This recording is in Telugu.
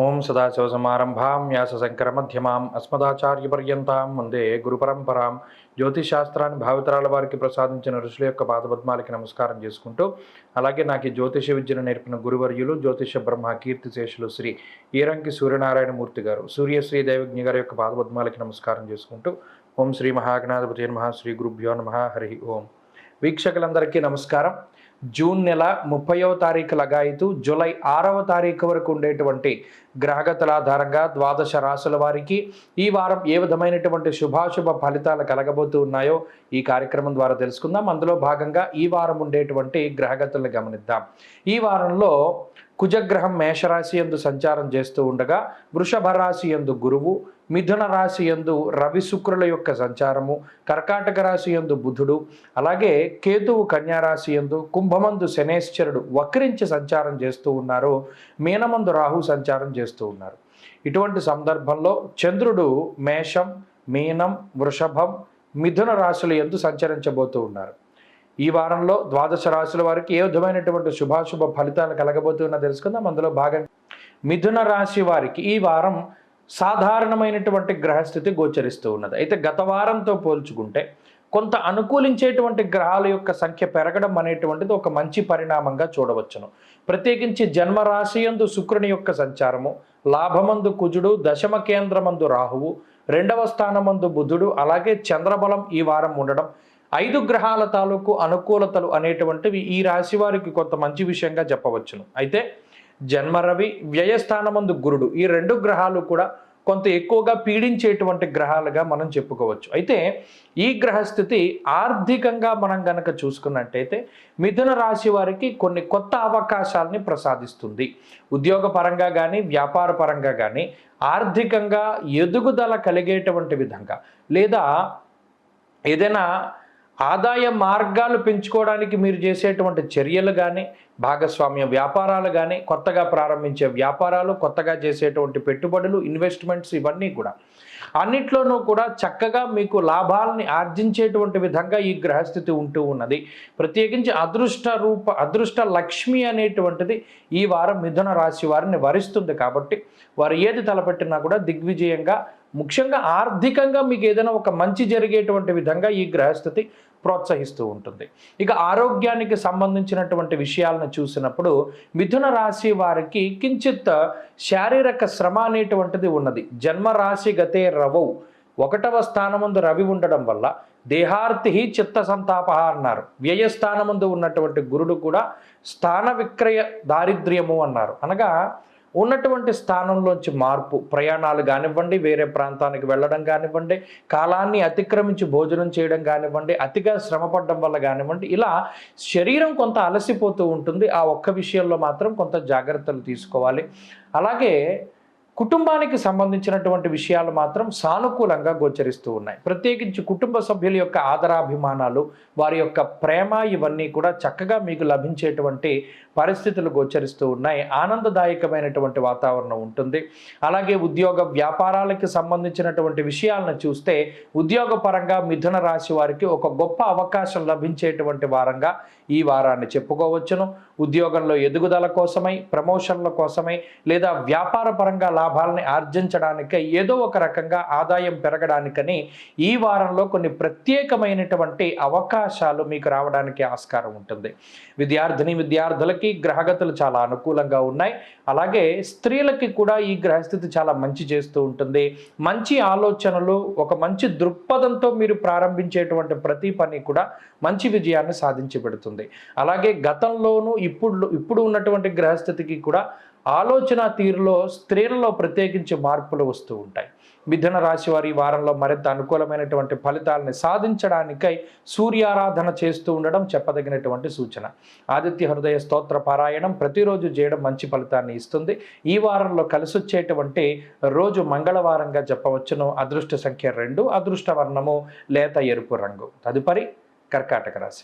ఓం సదాశివసమారంభాం వ్యాసశంకరమధ్యమాం అస్మదాచార్యపర్యంతాం వందే గురుపరంపరాం. జ్యోతిషాస్త్రాన్ని భావితరాల వారికి ప్రసాదించిన ఋషుల యొక్క పాదపద్మాలకి నమస్కారం చేసుకుంటూ, అలాగే నాకు ఈ జ్యోతిష విద్యను నేర్పిన గురువర్యులు జ్యోతిష బ్రహ్మ కీర్తిశేషులు శ్రీ ఈరంకి సూర్యనారాయణమూర్తి గారు, సూర్యశ్రీ దైవజ్ఞ గారి యొక్క పాదపద్మాలకి నమస్కారం చేసుకుంటూ, ఓం శ్రీ మహాగణాధిపతి నమః, శ్రీ గురుభ్యో నమః, హరి ఓం. వీక్షకులందరికీ నమస్కారం. జూన్ నెల 30వ తారీఖు లగాయితూ జూలై 6వ తారీఖు వరకు ఉండేటువంటి గ్రహగతుల ఆధారంగా ద్వాదశ రాశుల వారికి ఈ వారం ఏ విధమైనటువంటి శుభాశుభ ఫలితాలు కలగబోతూ ఉన్నాయో ఈ కార్యక్రమం ద్వారా తెలుసుకుందాం. అందులో భాగంగా ఈ వారం ఉండేటువంటి గ్రహగతులను గమనిద్దాం. ఈ వారంలో కుజగ్రహం మేషరాశి యందు సంచారం చేస్తూ ఉండగా, వృషభ రాశి యందు గురువు, మిథున రాశి యందు రవి శుక్రుల యొక్క సంచారము, కర్కాటక రాశి యందు బుధుడు, అలాగే కేతువు కన్యారాశి యందు, కుంభమందు శనేశ్వరుడు వక్రించి సంచారం చేస్తూ ఉన్నారు, మీనమందు రాహు సంచారం చేస్తూ ఉన్నారు. ఇటువంటి సందర్భంలో చంద్రుడు మేషం, మీనం, వృషభం, మిథున రాశుల యందు సంచరించబోతూ ఉన్నారు. ఈ వారంలో ద్వాదశ రాశుల వారికి ఏ విధమైనటువంటి శుభాశుభ ఫలితాలు కలగబోతున్నా తెలుసుకుందాం. అందులో భాగంగా మిథున రాశి వారికి ఈ వారం సాధారణమైనటువంటి గ్రహస్థితి గోచరిస్తూ ఉన్నది. అయితే గత వారంతో పోల్చుకుంటే కొంత అనుకూలించేటువంటి గ్రహాల యొక్క సంఖ్య పెరగడం అనేటువంటిది ఒక మంచి పరిణామంగా చూడవచ్చును. ప్రత్యేకించి జన్మరాశి యందు శుక్రుని యొక్క సంచారము, లాభమందు కుజుడు, దశమ కేంద్రమందు రాహువు, 2వ స్థానమందు బుధుడు, అలాగే చంద్రబలం ఈ వారం ఉండడం, 5 గ్రహాల తాలూకు అనుకూలతలు అనేటువంటివి ఈ రాశి వారికి కొంత మంచి విషయంగా చెప్పవచ్చును. అయితే జన్మరవి, వ్యయస్థానమందు గురుడు, ఈ 2 గ్రహాలు కూడా కొంత ఎక్కువగా పీడించేటువంటి గ్రహాలుగా మనం చెప్పుకోవచ్చు. అయితే ఈ గ్రహస్థితి ఆర్థికంగా మనం గనక చూసుకున్నట్టయితే మిథున రాశి వారికి కొన్ని కొత్త అవకాశాలని ప్రసాదిస్తుంది. ఉద్యోగ పరంగా కానీ, వ్యాపార పరంగా కానీ ఆర్థికంగా ఎదుగుదల కలిగేటువంటి విధంగా, లేదా ఏదైనా ఆదాయ మార్గాలు పెంచుకోవడానికి మీరు చేసేటువంటి చర్యలు కానీ, భాగస్వామ్య వ్యాపారాలు కానీ, కొత్తగా ప్రారంభించే వ్యాపారాలు, కొత్తగా చేసేటువంటి పెట్టుబడులు, ఇన్వెస్ట్మెంట్స్, ఇవన్నీ కూడా అన్నిట్లోనూ కూడా చక్కగా మీకు లాభాలని ఆర్జించేటువంటి విధంగా ఈ గ్రహస్థితి ఉంటూ ఉన్నది. ప్రత్యేకించి అదృష్ట లక్ష్మి అనేటువంటిది ఈ వారం మిథున రాశి వారిని వరిస్తుంది. కాబట్టి వారు ఏది తలపెట్టినా కూడా దిగ్విజయంగా, ముఖ్యంగా ఆర్థికంగా మీకు ఏదైనా ఒక మంచి జరిగేటువంటి విధంగా ఈ గ్రహస్థితి ప్రోత్సహిస్తూ ఉంటుంది. ఇక ఆరోగ్యానికి సంబంధించినటువంటి విషయాలను చూసినప్పుడు మిథున రాశి వారికి కించిత్ శారీరక శ్రమ అనేటువంటిది ఉన్నది. జన్మరాశి గతే రవౌ, 1వ స్థానమందు రవి ఉండడం వల్ల దేహార్తి చిత్త సంతాప అన్నారు. వ్యయస్థానమందు ఉన్నటువంటి గురుడు కూడా స్థాన విక్రయ దారిద్ర్యము అన్నారు. అనగా ఉన్నటువంటి స్థానంలోంచి మార్పు, ప్రయాణాలు కానివ్వండి, వేరే ప్రాంతానికి వెళ్ళడం కానివ్వండి, కాలాన్ని అతిక్రమించి భోజనం చేయడం కానివ్వండి, అతిగా శ్రమపడడం వల్ల కానివ్వండి, ఇలా శరీరం కొంత అలసిపోతూ ఉంటుంది. ఆ ఒక్క విషయంలో మాత్రం కొంత జాగ్రత్తలు తీసుకోవాలి. అలాగే కుటుంబానికి సంబంధించినటువంటి విషయాలు మాత్రం సానుకూలంగా గోచరిస్తూ ఉన్నాయి. ప్రత్యేకించి కుటుంబ సభ్యుల యొక్క ఆదరాభిమానాలు, వారి యొక్క ప్రేమ, ఇవన్నీ కూడా చక్కగా మీకు లభించేటువంటి పరిస్థితులు గోచరిస్తూ ఉన్నాయి. ఆనందదాయకమైనటువంటి వాతావరణం ఉంటుంది. అలాగే ఉద్యోగ వ్యాపారాలకి సంబంధించినటువంటి విషయాలను చూస్తే ఉద్యోగపరంగా మిథున రాశి వారికి ఒక గొప్ప అవకాశం లభించేటువంటి వారంగా ఈ వారాన్ని చెప్పుకోవచ్చును. ఉద్యోగంలో ఎదుగుదల కోసమై, ప్రమోషన్ల కోసమై, లేదా వ్యాపార పరంగా లాభాలని ఆర్జించడానికై, ఏదో ఒక రకంగా ఆదాయం పెరగడానికని ఈ వారంలో కొన్ని ప్రత్యేకమైనటువంటి అవకాశాలు మీకు రావడానికి ఆస్కారం ఉంటుంది. విద్యార్థులకి గ్రహగతులు చాలా అనుకూలంగా ఉన్నాయి. అలాగే స్త్రీలకి కూడా ఈ గ్రహస్థితి చాలా మంచి చేస్తూ ఉంటుంది. మంచి ఆలోచనలు, ఒక మంచి దృక్పథంతో మీరు ప్రారంభించేటువంటి ప్రతి పని కూడా మంచి విజయాన్ని సాధించి పెడుతుంది. అలాగే గతంలోనూ ఇప్పుడు ఉన్నటువంటి గ్రహస్థితికి కూడా ఆలోచన తీరులో స్త్రీలలో ప్రత్యేకించి మార్పులు వస్తూ ఉంటాయి. మిథున రాశి వారి ఈ వారంలో మరింత అనుకూలమైనటువంటి ఫలితాలని సాధించడానికై సూర్యారాధన చేస్తూ ఉండడం చెప్పదగినటువంటి సూచన. ఆదిత్య హృదయ స్తోత్ర పారాయణం ప్రతిరోజు చేయడం మంచి ఫలితాన్ని ఇస్తుంది. ఈ వారంలో కలిసొచ్చేటువంటి రోజు మంగళవారంగా చెప్పవచ్చును. అదృష్ట సంఖ్య 2, అదృష్ట వర్ణము లేత ఎరుపు రంగు. తదుపరి కర్కాటక రాశి.